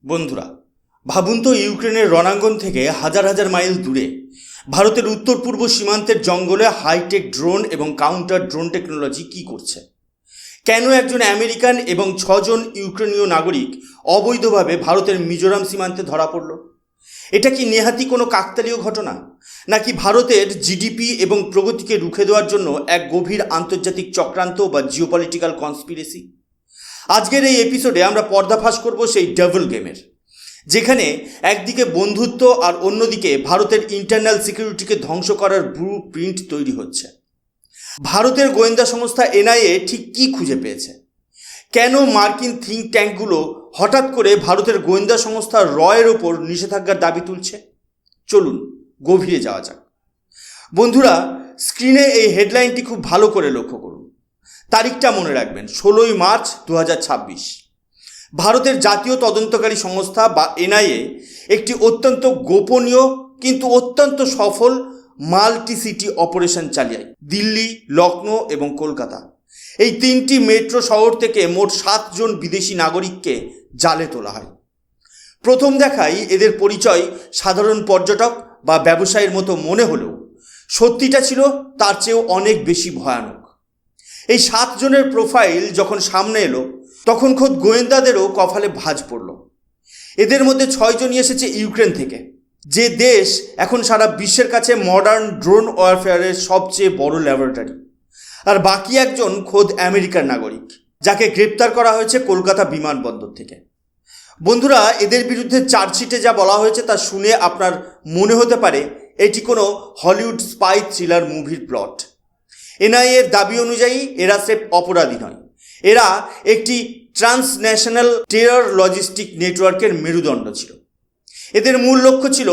বন্ধুরা, ভাবুন তো ইউক্রেনের রণাঙ্গন থেকে হাজার হাজার মাইল দূরে ভারতের উত্তর পূর্ব সীমান্তের জঙ্গলে হাইটেক ড্রোন এবং কাউন্টার ড্রোন টেকনোলজি কি করছে। কেন একজন আমেরিকান এবং 6জন ইউক্রেনীয় নাগরিক অবৈধভাবে ভারতের মিজোরাম সীমান্তে ধরা পড়ল? এটা কি নেহাতি কোনো কাকতালীয় ঘটনা, নাকি ভারতের জিডিপি এবং প্রগতিকে রুখে দেওয়ার জন্য এক গভীর আন্তর্জাতিক চক্রান্ত বা জিওপলিটিক্যাল কনস্পিরেসি? আজকের এই এপিসোডে আমরা পর্দাফাশ করব সেই ডেভিল গেমের, যেখানে একদিকে বন্ধুত্ব আর অন্যদিকে ভারতের ইন্টারনাল সিকিউরিটিকে ধ্বংস করার ব্লু প্রিন্ট তৈরি হচ্ছে। ভারতের গোয়েন্দা সংস্থা এনআইএ ঠিক কী খুঁজে পেয়েছে? কেন মার্কিন থিঙ্ক ট্যাঙ্কগুলো হঠাৎ করে ভারতের গোয়েন্দা সংস্থা রয়ের ওপর নিষেধাজ্ঞার দাবি তুলছে? চলুন গভীরে যাওয়া যাক। বন্ধুরা, স্ক্রিনে এই হেডলাইনটি খুব ভালো করে লক্ষ্য করুন। তারিখটা মনে রাখবেন, 16ই মার্চ 2026। ভারতের জাতীয় তদন্তকারী সংস্থা বা এনআইএ একটি অত্যন্ত গোপনীয় কিন্তু অত্যন্ত সফল মাল্টি সিটি অপারেশন চালিয়ে দিল্লি, লখনৌ এবং কলকাতা, এই 3টি মেট্রো শহর থেকে মোট 7 জন বিদেশি নাগরিককে জালে তোলা হয়। প্রথম দেখাই এদের পরিচয় সাধারণ পর্যটক বা ব্যবসায়ীর মতো মনে হলেও সত্যিটা ছিল তার চেয়েও অনেক বেশি ভয়ানক। এই 7 জনের প্রোফাইল যখন সামনে এলো তখন খোদ গোয়েন্দাদেরও কপালে ভাঁজ পড়ল। এদের মধ্যে 6 জনই এসেছে ইউক্রেন থেকে, যে দেশ এখন সারা বিশ্বের কাছে মডার্ন ড্রোন ওয়ারফেয়ারের সবচেয়ে বড় ল্যাবরেটরি। আর বাকি একজন খোদ আমেরিকার নাগরিক, যাকে গ্রেপ্তার করা হয়েছে কলকাতা বিমানবন্দর থেকে। বন্ধুরা, এদের বিরুদ্ধে চার্জশিটে যা বলা হয়েছে তা শুনে আপনার মনে হতে পারে এটি কোনো হলিউড স্পাই থ্রিলার মুভির প্লট। এনআইএর দাবি অনুযায়ী এরা সেফ অপরাধী নয়, এরা একটি ট্রান্সন্যাশনাল টেরর লজিস্টিক নেটওয়ার্কের মেরুদণ্ড ছিল। এদের মূল লক্ষ্য ছিল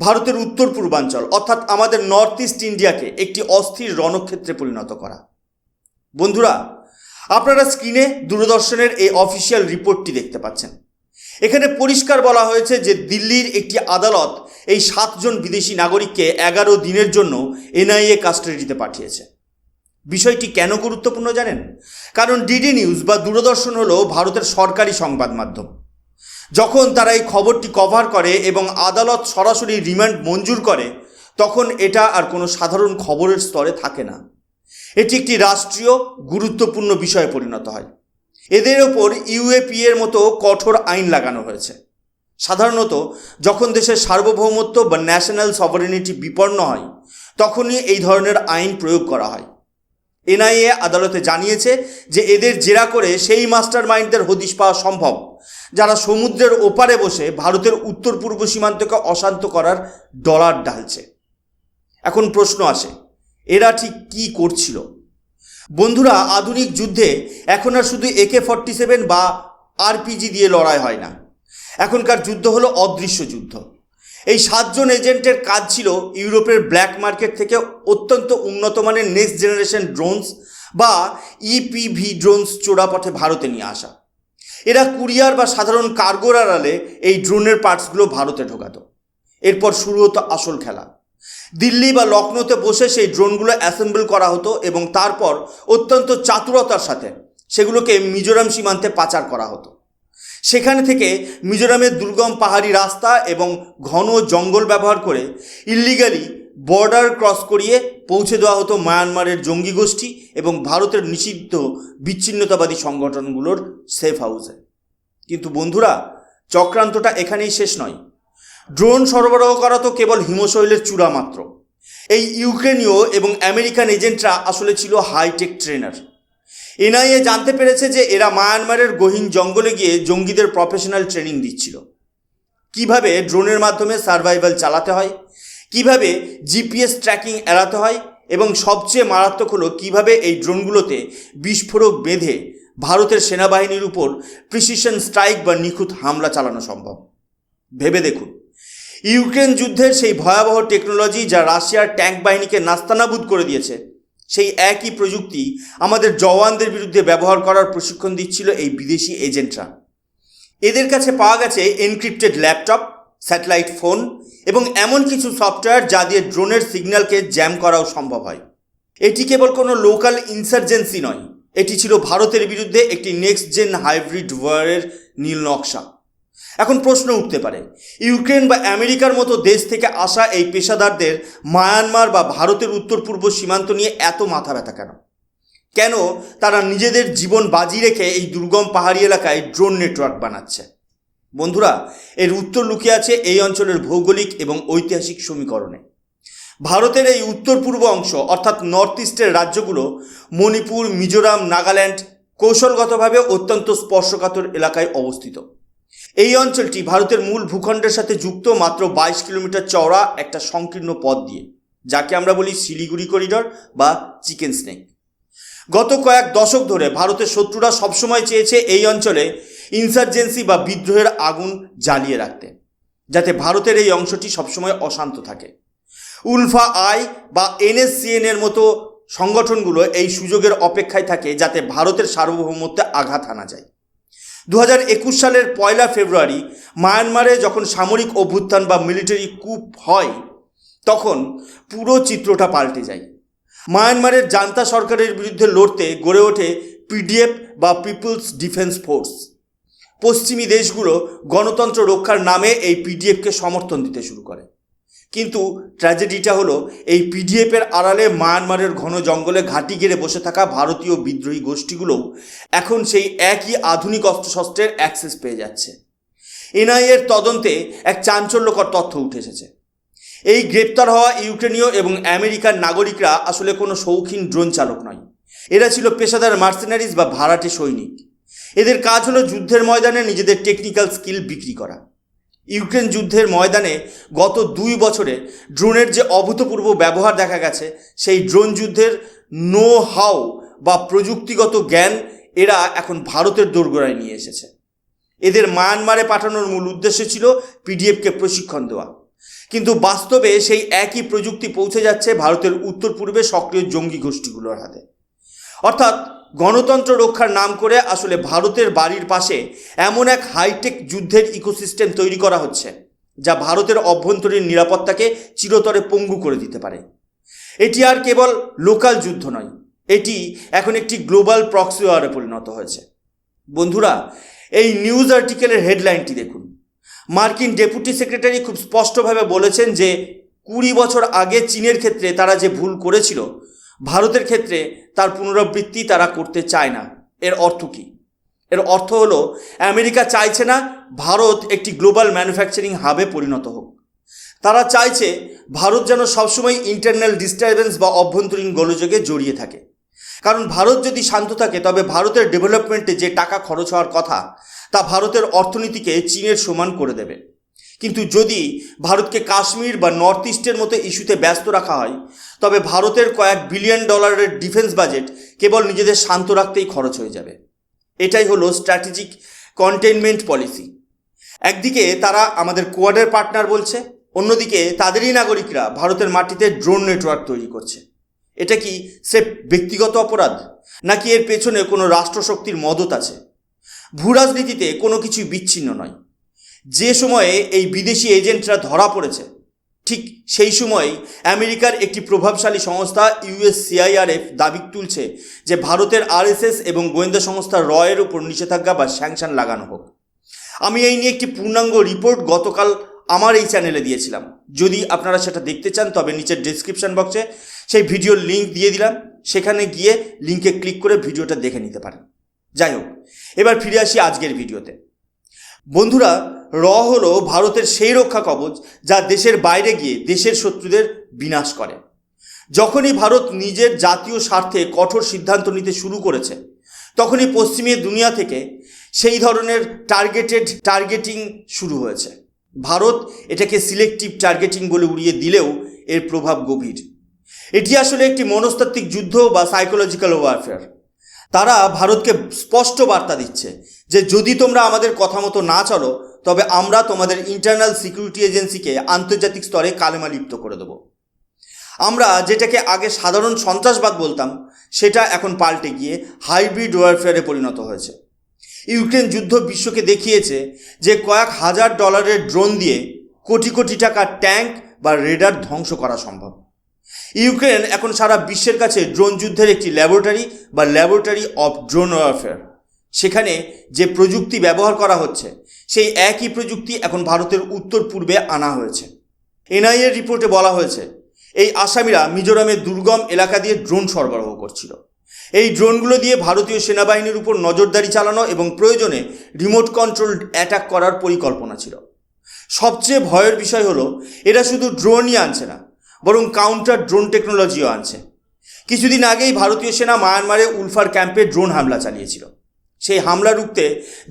ভারতের উত্তর পূর্বাঞ্চল অর্থাৎ আমাদের নর্থ ইস্ট ইন্ডিয়াকে একটি অস্থির রণক্ষেত্রে পরিণত করা। বন্ধুরা, আপনারা স্ক্রিনে দূরদর্শনের এই অফিসিয়াল রিপোর্টটি দেখতে পাচ্ছেন। এখানে পরিষ্কার বলা হয়েছে যে দিল্লির একটি আদালত এই 7 জন বিদেশি নাগরিককে 11 দিনের জন্য এনআইএ কাস্টাডিতে পাঠিয়েছে। বিষয়টি কেন গুরুত্বপূর্ণ জানেন? কারণ ডিডি নিউজ বা দূরদর্শন হলো ভারতের সরকারি সংবাদ মাধ্যম। যখন তারা এই খবরটি কভার করে এবং আদালত সরাসরি রিমান্ড মঞ্জুর করে, তখন এটা আর কোনো সাধারণ খবরের স্তরে থাকে না। এটি একটি রাষ্ট্রীয় গুরুত্বপূর্ণ বিষয়ে পরিণত হয়। এদের ওপর ইউএপি এর মতো কঠোর আইন লাগানো হয়েছে। সাধারণত যখন দেশের সার্বভৌমত্ব বা ন্যাশনাল সভারেনিটি বিপন্ন হয়, তখনই এই ধরনের আইন প্রয়োগ করা হয়। এনআইএ আদালতে জানিয়েছে যে এদের জেরা করে সেই মাস্টার মাইন্ডদের হদিশ পাওয়া সম্ভব, যারা সমুদ্রের ওপারে বসে ভারতের উত্তর পূর্ব সীমান্তকে অশান্ত করার ডলার ঢালছে। এখন প্রশ্ন আসে, এরা ঠিক কী করছিল? বন্ধুরা, আধুনিক যুদ্ধে এখন আর শুধু AK-47 বা আরপিজি দিয়ে লড়াই হয় না। এখনকার যুদ্ধ হলো অদৃশ্য যুদ্ধ। এই 7 জন এজেন্টের কাজ ছিল ইউরোপের ব্ল্যাক মার্কেট থেকে অত্যন্ত উন্নত মানের নেক্সট জেনারেশন ড্রোনস বা ইপিভি ড্রোনস চোরাপথে ভারতে নিয়ে আসা। এরা কুরিয়ার বা সাধারণ কার্গোর আড়ালে এই ড্রোনের পার্টসগুলো ভারতে ঢোকাতো। এরপর শুরু হতো আসল খেলা। দিল্লি বা লখনৌতে বসে সেই ড্রোনগুলো অ্যাসেম্বল করা হতো এবং তারপর অত্যন্ত চাতুরতার সাথে সেগুলোকে মিজোরাম সীমান্তে পাচার করা হতো। সেখানে থেকে মিজোরামের দুর্গম পাহাড়ি রাস্তা এবং ঘন জঙ্গল ব্যবহার করে ইল্লিগালি বর্ডার ক্রস করিয়ে পৌঁছে দেওয়া হতো মায়ানমারের জঙ্গি গোষ্ঠী এবং ভারতের নিষিদ্ধ বিচ্ছিন্নতাবাদী সংগঠনগুলোর সেফ হাউসে। কিন্তু বন্ধুরা, চক্রান্তটা এখানেই শেষ নয়। ড্রোন সরবরাহ করা তো কেবল হিমশৈলের চূড়া মাত্র। এই ইউক্রেনীয় এবং আমেরিকান এজেন্টরা আসলে ছিল হাইটেক ট্রেনার। এনআইএ জানতে পেরেছে যে এরা মায়ানমারের গহীন জঙ্গলে গিয়ে জঙ্গিদের প্রফেশনাল ট্রেনিং দিচ্ছিল। কিভাবে ড্রোনের মাধ্যমে সার্ভাইভাল চালাতে হয়, কিভাবে জিপিএস ট্র্যাকিং এড়াতে হয় এবং সবচেয়ে মারাত্মক হলো কিভাবে এই ড্রোনগুলোতে বিস্ফোরক বেঁধে ভারতের সেনাবাহিনীর উপর প্রিসিশন স্ট্রাইক বা নিখুঁত হামলা চালানো সম্ভব। ভেবে দেখুন, ইউক্রেন যুদ্ধের সেই ভয়াবহ টেকনোলজি যা রাশিয়ার ট্যাঙ্ক বাহিনীকে নাস্তানাবুদ করে দিয়েছে, সেই একই প্রযুক্তি আমাদের জওয়ানদের বিরুদ্ধে ব্যবহার করার প্রশিক্ষণ দিচ্ছিল এই বিদেশি এজেন্টরা। এদের কাছে পাওয়া গেছে এনক্রিপ্টেড ল্যাপটপ, স্যাটেলাইট ফোন এবং এমন কিছু সফটওয়্যার যা দিয়ে ড্রোনের সিগন্যালকে জ্যাম করাও সম্ভব হয়। এটি কেবল কোনো লোকাল ইনসার্জেন্সি নয়, এটি ছিল ভারতের বিরুদ্ধে একটি নেক্সট জেন হাইব্রিড ওয়ারের নীল নকশা। এখন প্রশ্ন উঠতে পারে, ইউক্রেন বা আমেরিকার মতো দেশ থেকে আসা এই পেশাদারদের মায়ানমার বা ভারতের উত্তর পূর্ব সীমান্ত নিয়ে এত মাথা ব্যথা কেন? কেন তারা নিজেদের জীবন বাজি রেখে এই দুর্গম পাহাড়ি এলাকায় ড্রোন নেটওয়ার্ক বানাচ্ছে? বন্ধুরা, এর উত্তর লুকিয়ে আছে এই অঞ্চলের ভৌগোলিক এবং ঐতিহাসিক সমীকরণে। ভারতের এই উত্তর পূর্ব অংশ অর্থাৎ নর্থ ইস্টের রাজ্যগুলো মণিপুর, মিজোরাম, নাগাল্যান্ড কৌশলগতভাবে অত্যন্ত স্পর্শকাতর এলাকায় অবস্থিত। এই অঞ্চলটি ভারতের মূল ভূখণ্ডের সাথে যুক্ত মাত্র 22 কিলোমিটার চওড়া একটা সংকীর্ণ পথ দিয়ে, যাকে আমরা বলি শিলিগুড়ি করিডর বা চিকেন স্নেক। গত কয়েক দশক ধরে ভারতের শত্রুরা সবসময় চেয়েছে এই অঞ্চলে ইনসার্জেন্সি বা বিদ্রোহের আগুন জ্বালিয়ে রাখতে, যাতে ভারতের এই অংশটি সবসময় অশান্ত থাকে। উলফা আই বা NSCN এর মতো সংগঠনগুলো এই সুযোগের অপেক্ষায় থাকে যাতে ভারতের সার্বভৌমত্বে আঘাত হানা যায়। 2021 সালের 1 ফেব্রুয়ারি মায়ানমারে যখন সামরিক অভ্যুত্থান বা মিলিটারি কুপ হয়, তখন পুরো চিত্রটা পাল্টে যায়। মায়ানমারের জান্তা সরকারের বিরুদ্ধে লড়তে গড়ে ওঠে PDF বা পিপলস ডিফেন্স ফোর্স। পশ্চিমী দেশগুলো গণতন্ত্র রক্ষার নামে এই PDFকে সমর্থন দিতে শুরু করে। কিন্তু ট্র্যাজেডিটা হলো, এই PDFের আড়ালে মায়ানমারের ঘন জঙ্গলে ঘাঁটি গেড়ে বসে থাকা ভারতীয় বিদ্রোহী গোষ্ঠীগুলোও এখন সেই একই আধুনিক অস্ত্রশস্ত্রের অ্যাক্সেস পেয়ে যাচ্ছে। NIA এর তদন্তে এক চাঞ্চল্যকর তথ্য উঠে এসেছে। এই গ্রেপ্তার হওয়া ইউক্রেনীয় এবং আমেরিকান নাগরিকরা আসলে কোনো শৌখিন ড্রোন চালক নয়। এরা ছিল পেশাদার মার্সেনারিজ বা ভাড়াটে সৈনিক। এদের কাজ হলো যুদ্ধের ময়দানে নিজেদের টেকনিক্যাল স্কিল বিক্রি করা। ইউক্রেন যুদ্ধের ময়দানে গত 2 বছরে ড্রোনের যে অভূতপূর্ব ব্যবহার দেখা গেছে, সেই ড্রোন যুদ্ধের নো হাউ বা প্রযুক্তিগত জ্ঞান এরা এখন ভারতের দোরগোড়ায় নিয়ে এসেছে। এদের মায়ানমারে পাঠানোর মূল উদ্দেশ্য ছিল PDFকে প্রশিক্ষণ দেওয়া, কিন্তু বাস্তবে সেই একই প্রযুক্তি পৌঁছে যাচ্ছে ভারতের উত্তর পূর্বে সক্রিয় জঙ্গি গোষ্ঠীগুলোর হাতে। অর্থাৎ গণতন্ত্র রক্ষার নাম করে আসলে ভারতের বাড়ির পাশে এমন এক হাইটেক যুদ্ধের ইকোসিস্টেম তৈরি করা হচ্ছে, যা ভারতের অভ্যন্তরীণ নিরাপত্তাকে চিরতরে পঙ্গু করে দিতে পারে। এটি আর কেবল লোকাল যুদ্ধ নয়, এটি এখন একটি গ্লোবাল প্রক্সি ওয়ারে পরিণত হয়েছে। বন্ধুরা, এই নিউজ আর্টিকেলের হেডলাইনটি দেখুন। মার্কিন ডেপুটি সেক্রেটারি খুব স্পষ্টভাবে বলেছেন যে 20 বছর আগে চীনের ক্ষেত্রে তারা যে ভুল করেছিল, ভারতের ক্ষেত্রে তার পুনরাবৃত্তি তারা করতে চায় না। এর অর্থ কী? এর অর্থ হলো, আমেরিকা চাইছে না ভারত একটি গ্লোবাল ম্যানুফ্যাকচারিং হাবে পরিণত হোক। তারা চাইছে ভারত যেন সবসময় ইন্টারনাল ডিস্টারবেন্স বা অভ্যন্তরীণ গোলযোগে জড়িয়ে থাকে। কারণ ভারত যদি শান্ত থাকে, তবে ভারতের ডেভেলপমেন্টে যে টাকা খরচ হওয়ার কথা, তা ভারতের অর্থনীতিকে চীনের সমান করে দেবে। কিন্তু যদি ভারতকে কাশ্মীর বা নর্থ ইস্টের মতো ইস্যুতে ব্যস্ত রাখা হয়, তবে ভারতের কয়েক বিলিয়ন ডলারের ডিফেন্স বাজেট কেবল নিজেদের শান্ত রাখতেই খরচ হয়ে যাবে। এটাই হলো স্ট্র্যাটেজিক কন্টেইনমেন্ট পলিসি। একদিকে তারা আমাদের কোয়াডের পার্টনার বলছে, অন্যদিকে তাদেরই নাগরিকরা ভারতের মাটিতে ড্রোন নেটওয়ার্ক তৈরি করছে। এটা কি স্রেফ ব্যক্তিগত অপরাধ, নাকি এর পেছনে কোনো রাষ্ট্রশক্তির মদত আছে? ভূরাজনীতিতে কোনো কিছুই বিচ্ছিন্ন নয়। যে সময়ে এই বিদেশি এজেন্টরা ধরা পড়েছে, ঠিক সেই সময়ই আমেরিকার একটি প্রভাবশালী সংস্থা USCIRF দাবি তুলছে যে ভারতের RSS এবং গোয়েন্দা সংস্থা রয়ের উপর নিষেধাজ্ঞা বা স্যাংশন লাগানো হোক। আমি এই নিয়ে একটি পূর্ণাঙ্গ রিপোর্ট গতকাল আমার এই চ্যানেলে দিয়েছিলাম। যদি আপনারা সেটা দেখতে চান, তবে নিচের ডেসক্রিপশন বক্সে সেই ভিডিওর লিঙ্ক দিয়ে দিলাম, সেখানে গিয়ে লিঙ্কে ক্লিক করে ভিডিওটা দেখে নিতে পারেন। যাই হোক, এবার ফিরে আসি আজকের ভিডিওতে। বন্ধুরা, হলো ভারতের সেই রক্ষা কবচ যা দেশের বাইরে গিয়ে দেশের শত্রুদের বিনাশ করে। যখনই ভারত নিজের জাতীয় স্বার্থে কঠোর সিদ্ধান্ত নিতে শুরু করেছে, তখনই পশ্চিমী দুনিয়া থেকে সেই ধরনের টার্গেটিং শুরু হয়েছে। ভারত এটাকে সিলেক্টিভ টার্গেটিং বলে উড়িয়ে দিলেও এর প্রভাব গভীর। এটি আসলে একটি মনস্তাত্ত্বিক যুদ্ধ বা সাইকোলজিক্যাল ওয়ারফেয়ার। তারা ভারতকে স্পষ্ট বার্তা দিচ্ছে যে যদি তোমরা আমাদের কথা মতো না চলো, তবে আমরা তোমাদের ইন্টারনাল সিকিউরিটি এজেন্সিকে আন্তর্জাতিক স্তরে কালেমা লিপ্ত করে দেব। আমরা যেটাকে আগে সাধারণ সন্ত্রাসবাদ বলতাম, সেটা এখন পাল্টে গিয়ে হাইব্রিড ওয়ারফেয়ারে পরিণত হয়েছে। ইউক্রেন যুদ্ধ বিশ্বকে দেখিয়েছে যে কয়েক হাজার ডলারের ড্রোন দিয়ে কোটি কোটি টাকার ট্যাঙ্ক বা রেডার ধ্বংস করা সম্ভব। ইউক্রেন এখন সারা বিশ্বের কাছে ড্রোন যুদ্ধের একটি ল্যাবরেটরি অফ ড্রোন ওয়ারফেয়ার। সেখানে যে প্রযুক্তি ব্যবহার করা হচ্ছে সেই একই প্রযুক্তি এখন ভারতের উত্তর পূর্বে আনা হয়েছে। এনআইএর রিপোর্টে বলা হয়েছে এই আসামিরা মিজোরামের দুর্গম এলাকা দিয়ে ড্রোন সরবরাহ করছিল। এই ড্রোনগুলো দিয়ে ভারতীয় সেনাবাহিনীর উপর নজরদারি চালানো এবং প্রয়োজনে রিমোট কন্ট্রোল অ্যাটাক করার পরিকল্পনা ছিল। সবচেয়ে ভয়ের বিষয় হলো এরা শুধু ড্রোনই আনছে না, বরং কাউন্টার ড্রোন টেকনোলজিও আনছে। কিছুদিন আগেই ভারতীয় সেনা মায়ানমারে উলফার ক্যাম্পে ড্রোন হামলা চালিয়েছিল। সেই হামলা রুখতে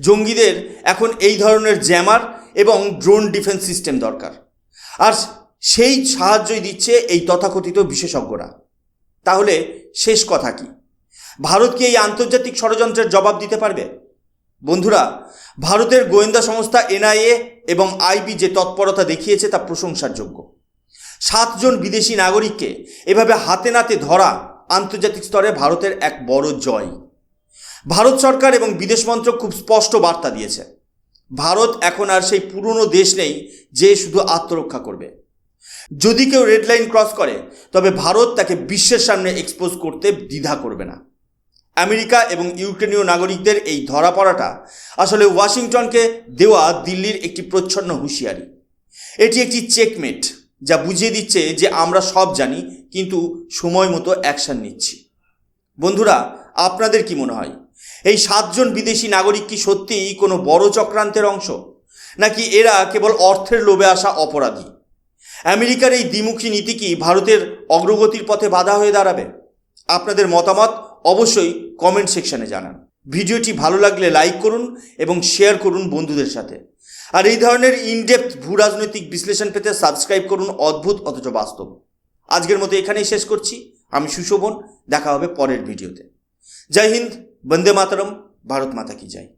জঙ্গিদের এখন এই ধরনের জ্যামার এবং ড্রোন ডিফেন্স সিস্টেম দরকার, আর সেই সাহায্যই দিচ্ছে এই তথাকথিত বিশেষজ্ঞরা। তাহলে শেষ কথা কি? ভারত কি এই আন্তর্জাতিক ষড়যন্ত্রের জবাব দিতে পারবে? বন্ধুরা, ভারতের গোয়েন্দা সংস্থা এনআইএ এবং আইবি যে তৎপরতা দেখিয়েছে তা প্রশংসার যোগ্য। 7 জন বিদেশি নাগরিককে এভাবে হাতে নাতে ধরা আন্তর্জাতিক স্তরে ভারতের এক বড় জয়। ভারত সরকার এবং বিদেশ মন্ত্রক খুব স্পষ্ট বার্তা দিয়েছে, ভারত এখন আর সেই পুরনো দেশ নেই যে শুধু আত্মরক্ষা করবে। যদি কেউ রেড লাইন ক্রস করে তবে ভারত তাকে বিশ্বের সামনে এক্সপোজ করতে দ্বিধা করবে না। আমেরিকা এবং ইউক্রেনীয় নাগরিকদের এই ধরা পড়াটা আসলে ওয়াশিংটনকে দেওয়া দিল্লির একটি প্রচ্ছন্ন হুঁশিয়ারি। এটি একটি চেকমেট, যা বুঝিয়ে দিচ্ছে যে আমরা সব জানি, কিন্তু সময় মতো অ্যাকশন নিচ্ছি। বন্ধুরা, আপনাদের কি মনে হয় এই 7 জন বিদেশি নাগরিক কি সত্যিই কোনো বড় চক্রান্তের অংশ, নাকি এরা কেবল অর্থের লোভে আসা অপরাধী? আমেরিকার এই দ্বিমুখী নীতি কি ভারতের অগ্রগতির পথে বাধা হয়ে দাঁড়াবে? আপনাদের মতামত অবশ্যই কমেন্ট সেকশনে জানান। ভিডিওটি ভালো লাগলে লাইক করুন এবং শেয়ার করুন বন্ধুদের সাথে। আর এই ধরনের ইনডেপথ ভূ রাজনৈতিক বিশ্লেষণ পেতে সাবস্ক্রাইব করুন অদ্ভুত অথচ বাস্তব। আজকের মতো এখানেই শেষ করছি। আমি সুশোভন, দেখা হবে পরের ভিডিওতে। জয় হিন্দ, বন্দে মাতরম, ভারত মাতা কি জয়।